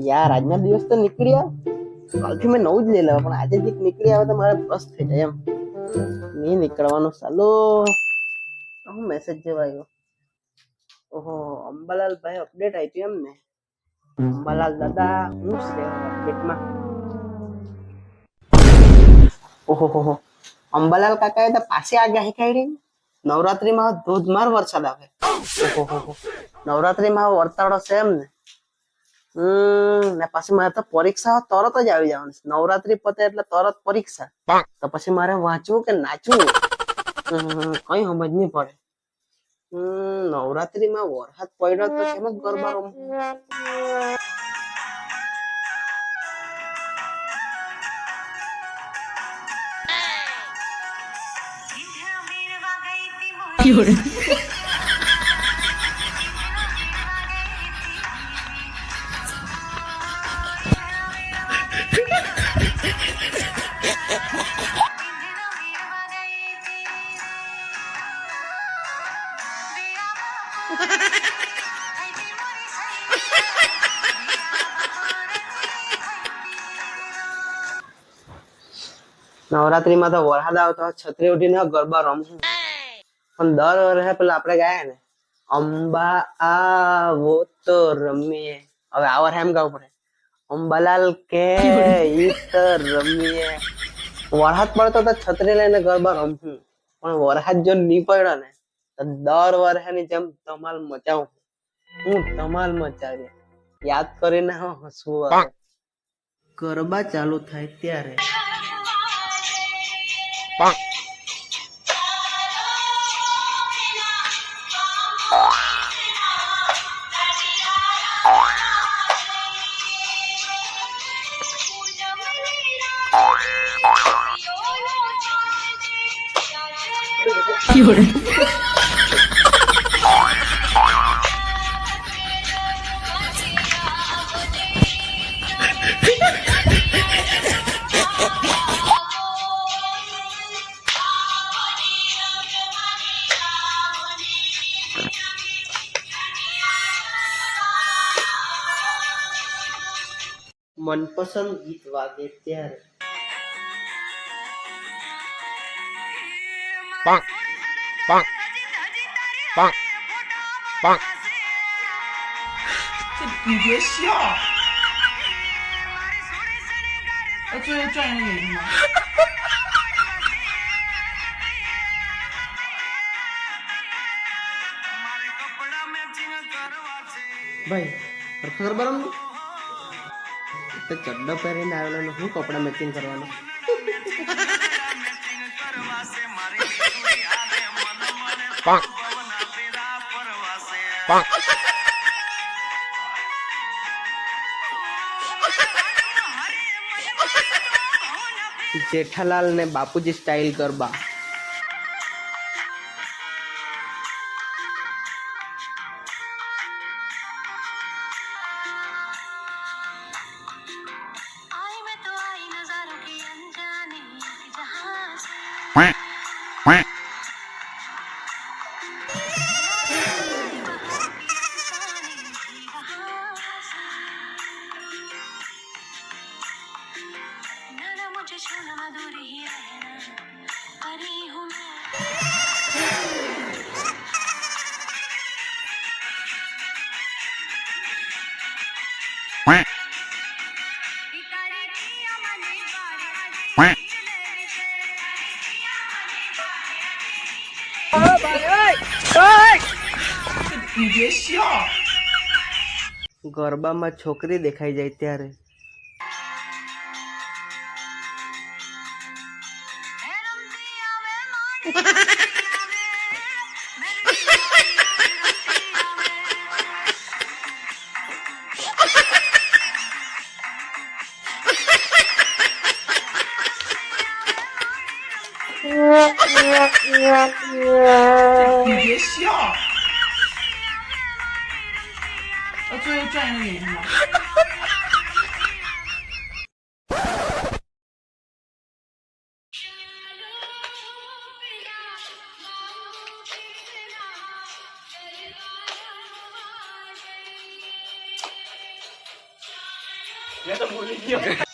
યાર આજના દિવસ તો નીકળી આવ. કાલથી મેં નવું જ લઈ લેવા, પણ આજે જ નીકળી આવે તો મારે બસ થઈ જાય એમ. નહીં નીકળવાનું સાલો. હું મેસેજ જેવા આવ્યો. ઓહો, અંબાલાલ ભાઈ અપડેટ આપી એમ ને. અંબાલાલ દાદા હું છે અપડેટમાં. ઓહો, અંબાલાલ કાકાએ તો પાછી આગાહી કાઢી. નવરાત્રીમાં ધોધમાર વરસાદ આવે. ઓહો, નવરાત્રીમાં વરસાદ છે એમ ને. ને પછી મારે તો પરીક્ષા તરત જ આવી જવાની છે. નવરાત્રી પતે એટલે તરત પરીક્ષા. તો પછી મારે વાંચવું કે નાચવું કઈ સમજ નહીં પડે. નવરાત્રીમાં વરસાદ પડ્યો તો કેમ જ ગરબા રમવું. નવરાત્રીમાં તો વરસાદ આવતો છત્રી ઉઠીને ગરબા રમવું. પણ દર વર્ષે પેલા આપણે ગાય ને અંબા આવો તો રમીએ. હવે આ વર્ષે એમ ગાવું પડે અંબાલાલ કે ઈત રમીએ. વરસાદ પડતો તો છત્રી લઈને ગરબા રમવું. પણ વરસાદ જો નહીં પડ્યો ને તો દર વર્ષની જેમ ધમાલ મચાવું. હું ધમાલ મચાવી યાદ કરીને હસવું આવે. ગરબા ચાલુ થાય ત્યારે મનપસંદ ગીત વાગે ત્યારે ભાઈ ગરબા રમવું તો ચડ્ડો પહેરીને આવેલો હું કપડા મેચિંગ કરવાનો. જેઠાલાલ ને બાપુજી સ્ટાઇલ ગરબા. ગરબામાં છોકરી દેખાઈ જાય ત્યારે મેં તો ભૂલી ગયો.